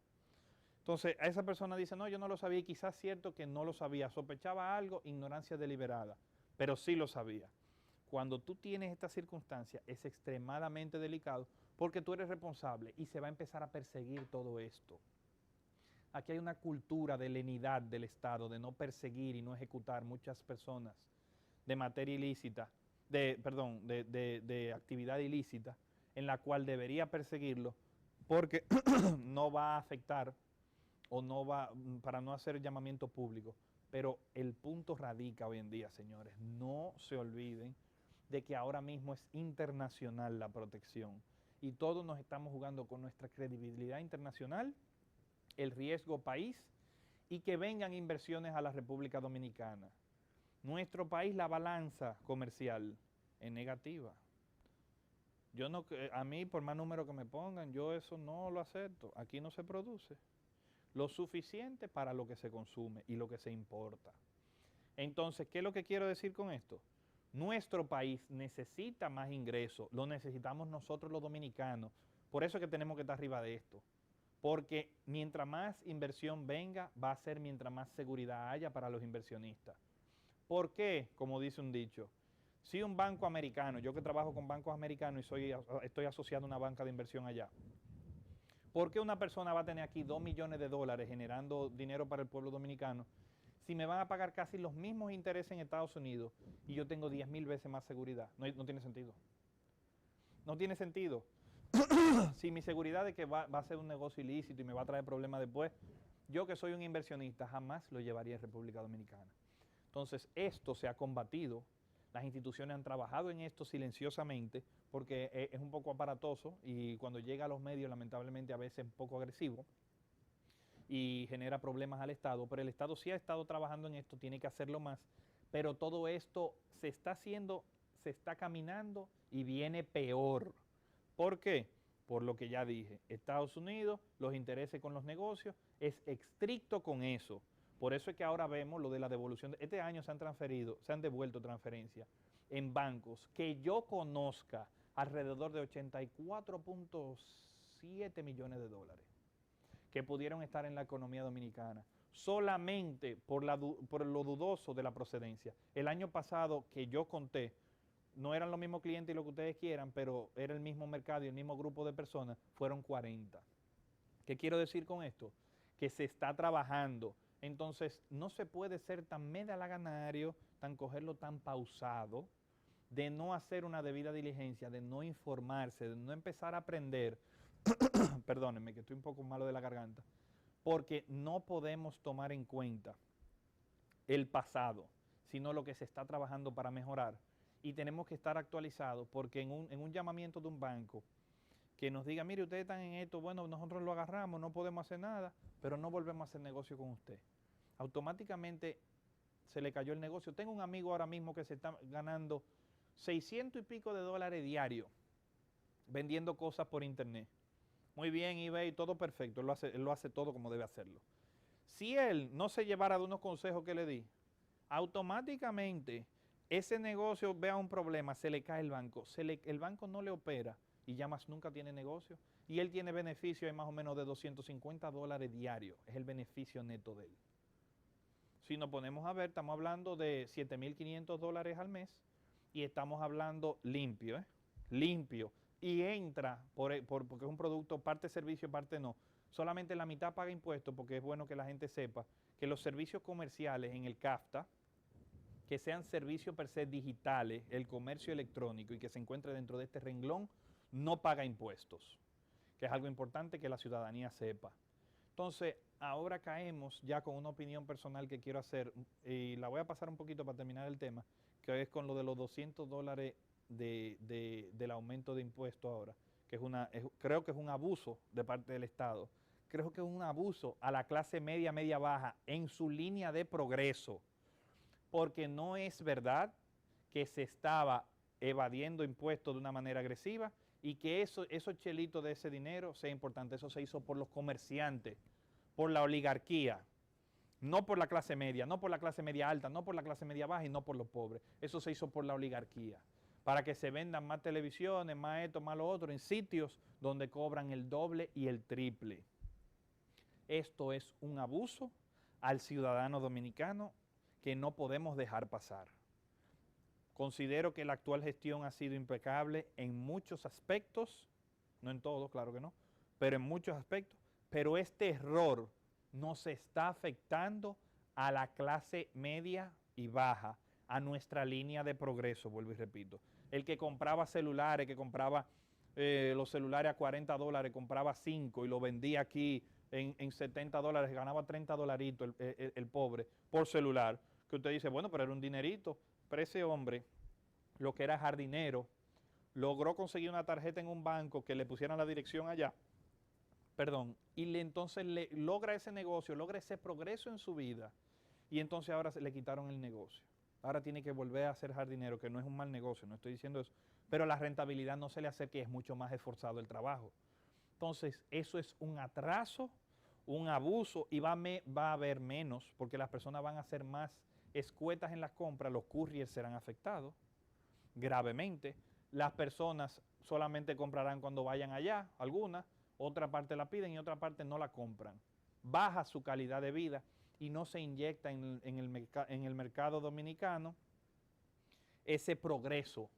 S1: Entonces, a esa persona dice, no, yo no lo sabía, y quizás es cierto que no lo sabía, sospechaba algo, ignorancia deliberada, pero sí lo sabía. Cuando tú tienes esta circunstancia, es extremadamente delicado porque tú eres responsable y se va a empezar a perseguir todo esto. Aquí hay una cultura de lenidad del Estado, de no perseguir y no ejecutar muchas personas de materia ilícita, de actividad ilícita, en la cual debería perseguirlo porque no va a afectar o no va, para no hacer llamamiento público. Pero el punto radica hoy en día, señores, no se olviden de que ahora mismo es internacional la protección y todos nos estamos jugando con nuestra credibilidad internacional, el riesgo país y que vengan inversiones a la República Dominicana. Nuestro país, la balanza comercial es negativa. Yo no, a mí, por más número que me pongan, yo eso no lo acepto. Aquí no se produce lo suficiente para lo que se consume y lo que se importa. Entonces, ¿qué es lo que quiero decir con esto? Nuestro país necesita más ingresos, lo necesitamos nosotros los dominicanos. Por eso es que tenemos que estar arriba de esto. Porque mientras más inversión venga, va a ser mientras más seguridad haya para los inversionistas. ¿Por qué? Como dice un dicho, si un banco americano, yo que trabajo con bancos americanos y estoy asociado a una banca de inversión allá, ¿por qué una persona va a tener aquí 2 millones de dólares generando dinero para el pueblo dominicano si me van a pagar casi los mismos intereses en Estados Unidos y yo tengo 10,000 veces más seguridad? No tiene sentido. No tiene sentido. Si mi seguridad de que va a ser un negocio ilícito y me va a traer problemas después, yo que soy un inversionista jamás lo llevaría en República Dominicana. Entonces, esto se ha combatido, las instituciones han trabajado en esto silenciosamente porque es un poco aparatoso y cuando llega a los medios lamentablemente a veces es un poco agresivo y genera problemas al Estado, pero el Estado sí ha estado trabajando en esto, tiene que hacerlo más, pero todo esto se está haciendo, se está caminando y viene peor. ¿Por qué? Por lo que ya dije, Estados Unidos, los intereses con los negocios, es estricto con eso. Por eso es que ahora vemos lo de la devolución. Este año se han devuelto transferencias en bancos que yo conozca alrededor de 84.7 millones de dólares que pudieron estar en la economía dominicana, solamente por lo dudoso de la procedencia. El año pasado que yo conté, no eran los mismos clientes y lo que ustedes quieran, pero era el mismo mercado y el mismo grupo de personas, fueron 40. ¿Qué quiero decir con esto? Que se está trabajando. Entonces, no se puede ser tan medalaganario, tan cogerlo tan pausado, de no hacer una debida diligencia, de no informarse, de no empezar a aprender. Perdónenme, que estoy un poco malo de la garganta. Porque no podemos tomar en cuenta el pasado, sino lo que se está trabajando para mejorar. Y tenemos que estar actualizados porque en un llamamiento de un banco que nos diga, mire, ustedes están en esto, bueno, nosotros lo agarramos, no podemos hacer nada, pero no volvemos a hacer negocio con usted. Automáticamente se le cayó el negocio. Tengo un amigo ahora mismo que se está ganando 600 y pico de dólares diarios vendiendo cosas por internet. Muy bien, eBay, todo perfecto, él lo hace todo como debe hacerlo. Si él no se llevara de unos consejos que le di, automáticamente ese negocio vea un problema, se le cae el banco, el banco no le opera y ya más nunca tiene negocio. Y él tiene beneficio de más o menos de 250 dólares diarios, es el beneficio neto de él. Si nos ponemos a ver, estamos hablando de 7.500 dólares al mes y estamos hablando limpio, limpio. Y entra, porque es un producto, parte servicio, parte no. Solamente la mitad paga impuestos porque es bueno que la gente sepa que los servicios comerciales en el CAFTA, que sean servicios per se digitales, el comercio electrónico y que se encuentre dentro de este renglón, no paga impuestos, que es algo importante que la ciudadanía sepa. Entonces, ahora caemos ya con una opinión personal que quiero hacer y la voy a pasar un poquito para terminar el tema, que es con lo de los 200 dólares del aumento de impuestos ahora, que creo que es un abuso de parte del Estado. Creo que es un abuso a la clase media, media baja en su línea de progreso, porque no es verdad que se estaba evadiendo impuestos de una manera agresiva y que esos chelitos de ese dinero sea importante. Eso se hizo por los comerciantes, por la oligarquía, no por la clase media, no por la clase media alta, no por la clase media baja y no por los pobres. Eso se hizo por la oligarquía, para que se vendan más televisiones, más esto, más lo otro, en sitios donde cobran el doble y el triple. Esto es un abuso al ciudadano dominicano que no podemos dejar pasar. Considero que la actual gestión ha sido impecable en muchos aspectos, no en todos, claro que no, pero en muchos aspectos, pero este error nos está afectando a la clase media y baja, a nuestra línea de progreso, vuelvo y repito. El que compraba celulares, que compraba los celulares a $40, compraba 5 y lo vendía aquí en $70, ganaba 30 dolaritos el pobre por celular, que usted dice, bueno, pero era un dinerito. Pero ese hombre, lo que era jardinero, logró conseguir una tarjeta en un banco que le pusieran la dirección allá, y entonces logra ese negocio, logra ese progreso en su vida, y entonces ahora le quitaron el negocio. Ahora tiene que volver a ser jardinero, que no es un mal negocio, no estoy diciendo eso, pero la rentabilidad no se le acerca y es mucho más esforzado el trabajo. Entonces, eso es un atraso, un abuso, y va a haber menos, porque las personas van a ser más escuetas en las compras, los couriers serán afectados gravemente, las personas solamente comprarán cuando vayan allá, algunas, otra parte la piden y otra parte no la compran. Baja su calidad de vida y no se inyecta en el mercado dominicano ese progreso,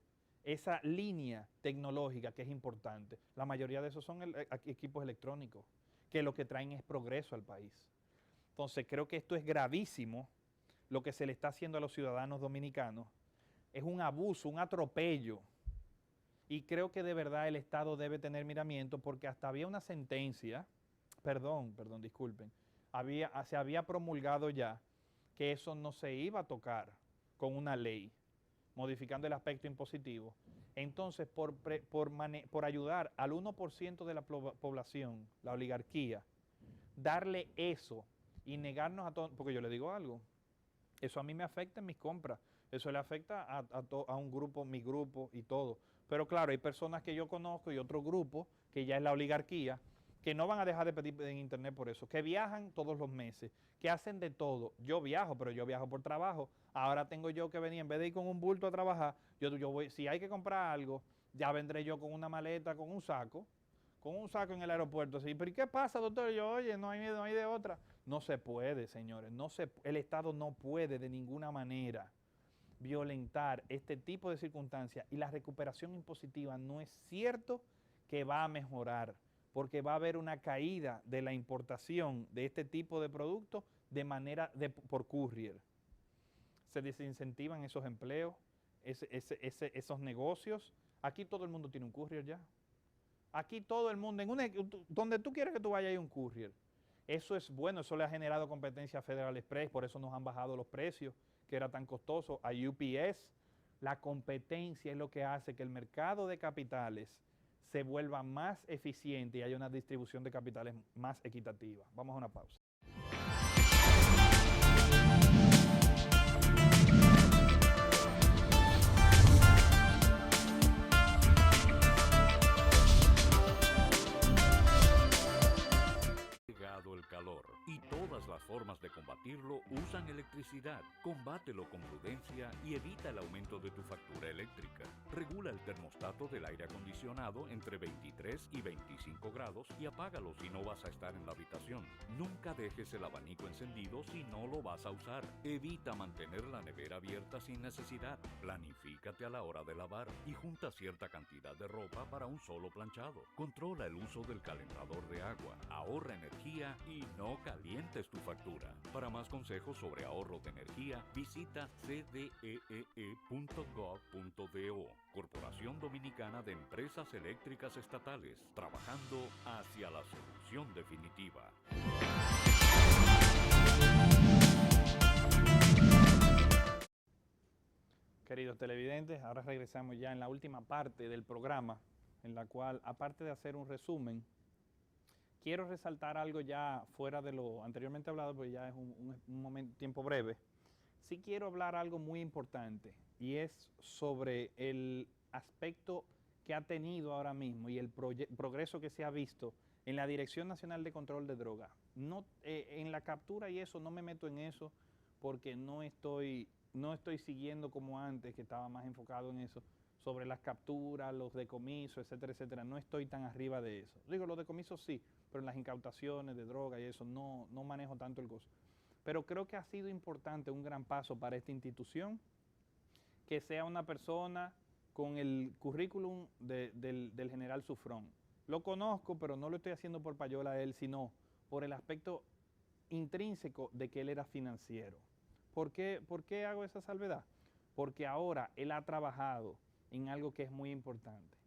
S1: esa línea tecnológica que es importante. La mayoría de esos son equipos electrónicos, que lo que traen es progreso al país. Entonces creo que esto es gravísimo, lo que se le está haciendo a los ciudadanos dominicanos. Es un abuso, un atropello. Y creo que de verdad el Estado debe tener miramiento, porque hasta había una sentencia, disculpen, se había promulgado ya que eso no se iba a tocar con una ley, modificando el aspecto impositivo. Entonces, por ayudar al 1% de la población, la oligarquía, darle eso y negarnos a todo, porque yo le digo algo, eso a mí me afecta en mis compras, eso le afecta a un grupo, mi grupo y todo. Pero claro, hay personas que yo conozco y otro grupo, que ya es la oligarquía, que no van a dejar de pedir en internet por eso, que viajan todos los meses, que hacen de todo. Yo viajo, pero yo viajo por trabajo. Ahora tengo yo que venir, en vez de ir con un bulto a trabajar, yo voy, si hay que comprar algo, ya vendré yo con una maleta, con un saco en el aeropuerto. Así, pero ¿y qué pasa, doctor? Yo, oye, no hay de otra. No se puede, señores, el Estado no puede de ninguna manera violentar este tipo de circunstancias, y la recuperación impositiva no es cierto que va a mejorar, porque va a haber una caída de la importación de este tipo de productos por courier. Se desincentivan esos empleos, esos negocios. Aquí todo el mundo tiene un courier ya. Aquí todo el mundo, donde tú quieres que tú vayas hay un courier. Eso es bueno, eso le ha generado competencia a Federal Express, por eso nos han bajado los precios, que era tan costoso, a UPS. La competencia es lo que hace que el mercado de capitales se vuelva más eficiente y haya una distribución de capitales más equitativa. Vamos a una pausa.
S3: El calor y todas las formas de combatirlo usan electricidad. Combátelo con prudencia y evita el aumento de tu factura eléctrica. Regula el termostato del aire acondicionado entre 23 y 25 grados y apágalo si no vas a estar en la habitación. Nunca dejes el abanico encendido si no lo vas a usar. Evita mantener la nevera abierta sin necesidad. Planifícate a la hora de lavar y junta cierta cantidad de ropa para un solo planchado. Controla el uso del calentador de agua. Ahorra energía y no calientes tu factura. Para más consejos sobre ahorro de energía, visita cdee.gov.do. Corporación Dominicana de Empresas Eléctricas Estatales, trabajando hacia la solución definitiva.
S1: Queridos televidentes, ahora regresamos ya en la última parte del programa, en la cual, aparte de hacer un resumen, quiero resaltar algo ya fuera de lo anteriormente hablado, porque ya es un tiempo breve. Sí quiero hablar algo muy importante, y es sobre el aspecto que ha tenido ahora mismo y el progreso que se ha visto en la Dirección Nacional de Control de Drogas. No, en la captura y eso, no me meto en eso, porque no estoy siguiendo como antes, que estaba más enfocado en eso, sobre las capturas, los decomisos, etcétera, etcétera. No estoy tan arriba de eso. Digo, los decomisos sí, pero en las incautaciones de droga y eso no manejo tanto el gozo. Pero creo que ha sido importante, un gran paso para esta institución, que sea una persona con el currículum del general Sufrón. Lo conozco, pero no lo estoy haciendo por payola a él, sino por el aspecto intrínseco de que él era financiero. ¿Por qué hago esa salvedad? Porque ahora él ha trabajado en algo que es muy importante.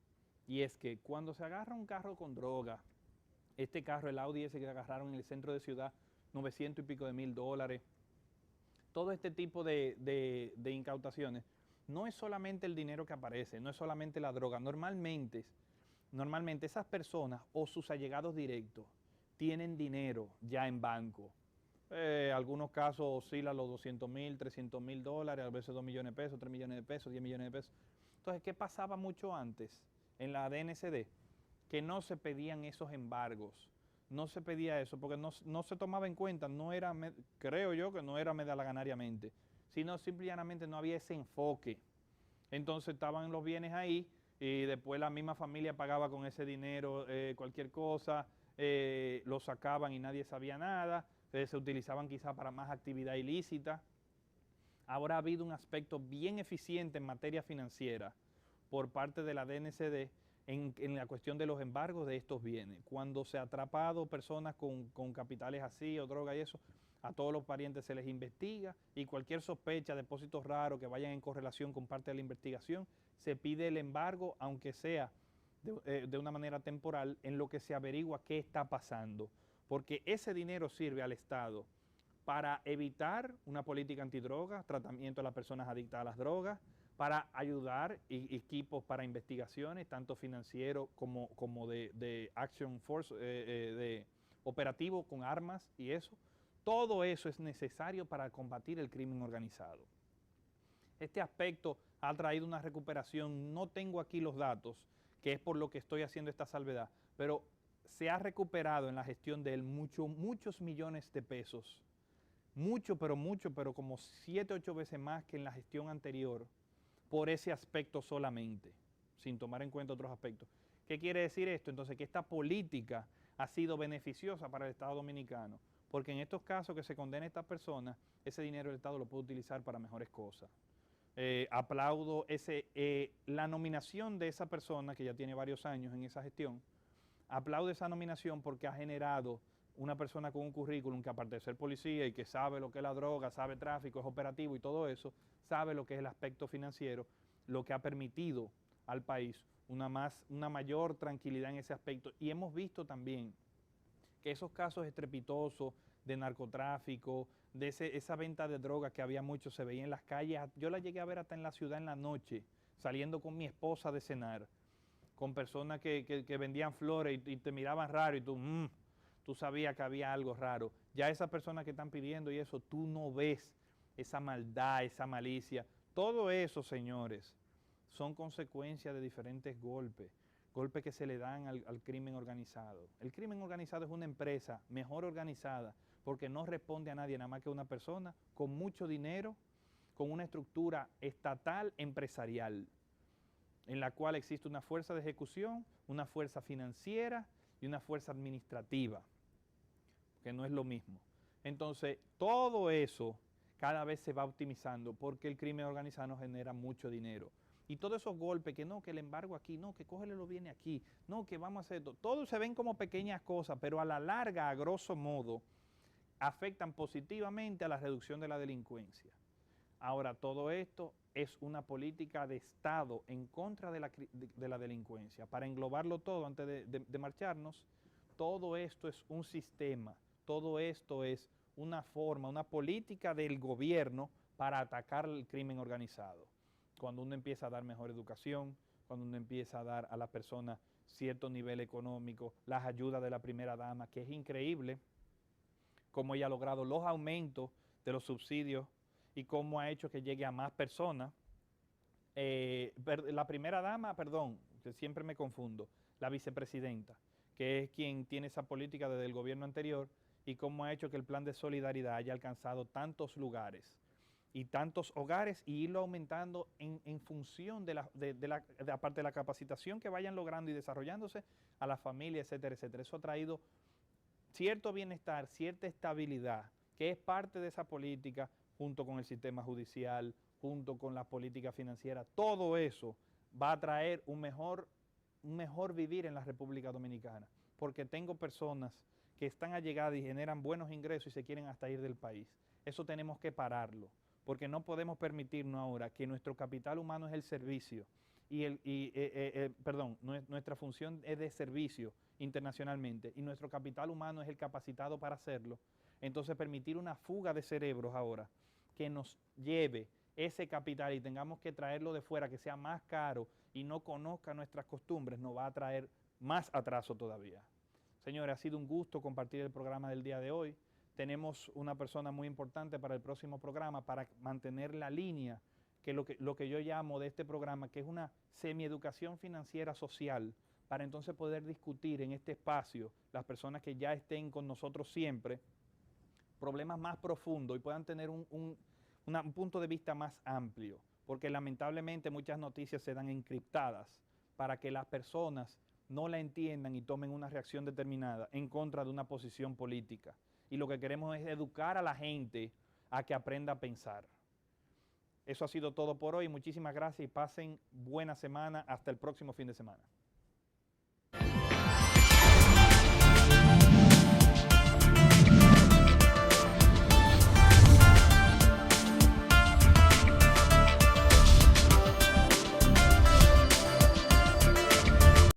S1: Y es que cuando se agarra un carro con droga, este carro, el Audi ese que agarraron en el centro de ciudad, 900 y pico de mil dólares, todo este tipo de incautaciones, no es solamente el dinero que aparece, no es solamente la droga. Normalmente esas personas o sus allegados directos tienen dinero ya en banco. Algunos casos oscilan los 200,000, 300,000 dólares, a veces 2 millones de pesos, 3 millones de pesos, 10 millones de pesos. Entonces, ¿qué pasaba mucho antes en la DNCD? Que no se pedían esos embargos, no se pedía eso, porque no se tomaba en cuenta, no era, creo yo que no era medalaganariamente, sino simplemente no había ese enfoque. Entonces estaban los bienes ahí y después la misma familia pagaba con ese dinero cualquier cosa, lo sacaban y nadie sabía nada, se utilizaban quizá para más actividad ilícita. Ahora ha habido un aspecto bien eficiente en materia financiera por parte de la DNCD en la cuestión de los embargos de estos bienes. Cuando se ha atrapado personas con capitales así o droga y eso, a todos los parientes se les investiga y cualquier sospecha, depósitos raros que vayan en correlación con parte de la investigación, se pide el embargo, aunque sea de una manera temporal, en lo que se averigua qué está pasando. Porque ese dinero sirve al Estado para evitar una política antidroga, tratamiento de las personas adictas a las drogas, para ayudar equipos para investigaciones, tanto financieros como de action force, de operativo con armas y eso. Todo eso es necesario para combatir el crimen organizado. Este aspecto ha traído una recuperación, no tengo aquí los datos, que es por lo que estoy haciendo esta salvedad, pero se ha recuperado en la gestión de él muchos millones de pesos, mucho, pero como 7, 8 veces más que en la gestión anterior, por ese aspecto solamente, sin tomar en cuenta otros aspectos. ¿Qué quiere decir esto? Entonces, que esta política ha sido beneficiosa para el Estado dominicano, porque en estos casos que se condena a estas personas, ese dinero el Estado lo puede utilizar para mejores cosas. Aplaudo la nominación de esa persona, que ya tiene varios años en esa gestión, aplaudo esa nominación porque ha generado una persona con un currículum que, aparte de ser policía y que sabe lo que es la droga, sabe tráfico, es operativo y todo eso, sabe lo que es el aspecto financiero, lo que ha permitido al país una mayor tranquilidad en ese aspecto. Y hemos visto también que esos casos estrepitosos de narcotráfico, de esa venta de droga que había mucho, se veía en las calles. Yo la llegué a ver hasta en la ciudad en la noche, saliendo con mi esposa de cenar, con personas que vendían flores y te miraban raro y tú sabías que había algo raro. Ya esas personas que están pidiendo y eso, tú no ves esa maldad, esa malicia. Todo eso, señores, son consecuencias de diferentes golpes que se le dan al crimen organizado. El crimen organizado es una empresa mejor organizada porque no responde a nadie, nada más que a una persona con mucho dinero, con una estructura estatal empresarial, en la cual existe una fuerza de ejecución, una fuerza financiera y una fuerza administrativa, que no es lo mismo. Entonces, todo eso cada vez se va optimizando porque el crimen organizado genera mucho dinero. Y todos esos golpes, que no, que el embargo aquí, no, que cógele lo viene aquí, no, que vamos a hacer esto, todos se ven como pequeñas cosas, pero a la larga, a grosso modo, afectan positivamente a la reducción de la delincuencia. Ahora, todo esto es una política de Estado en contra de la delincuencia. Para englobarlo todo, antes de marcharnos, todo esto es un sistema, todo esto es una forma, una política del gobierno para atacar el crimen organizado. Cuando uno empieza a dar mejor educación, cuando uno empieza a dar a las personas cierto nivel económico, las ayudas de la primera dama, que es increíble cómo ella ha logrado los aumentos de los subsidios y cómo ha hecho que llegue a más personas. La primera dama, perdón, que siempre me confundo, la vicepresidenta, que es quien tiene esa política desde el gobierno anterior, y cómo ha hecho que el plan de solidaridad haya alcanzado tantos lugares y tantos hogares y irlo aumentando en función aparte de la capacitación que vayan logrando y desarrollándose a la familia, etcétera, etcétera. Eso ha traído cierto bienestar, cierta estabilidad, que es parte de esa política, junto con el sistema judicial, junto con la política financiera. Todo eso va a traer un mejor vivir en la República Dominicana, porque tengo personas que están allegadas y generan buenos ingresos y se quieren hasta ir del país. Eso tenemos que pararlo, porque no podemos permitirnos ahora que nuestro capital humano es el servicio, nuestra función es de servicio internacionalmente y nuestro capital humano es el capacitado para hacerlo. Entonces permitir una fuga de cerebros ahora que nos lleve ese capital y tengamos que traerlo de fuera, que sea más caro y no conozca nuestras costumbres, nos va a traer más atraso todavía. Señores, ha sido un gusto compartir el programa del día de hoy. Tenemos una persona muy importante para el próximo programa para mantener la línea, que lo que yo llamo de este programa, que es una semieducación financiera social, para entonces poder discutir en este espacio, las personas que ya estén con nosotros siempre, problemas más profundos y puedan tener un punto de vista más amplio, porque lamentablemente muchas noticias se dan encriptadas para que las personas no la entiendan y tomen una reacción determinada en contra de una posición política. Y lo que queremos es educar a la gente a que aprenda a pensar. Eso ha sido todo por hoy. Muchísimas gracias y pasen buena semana. Hasta el próximo fin de semana.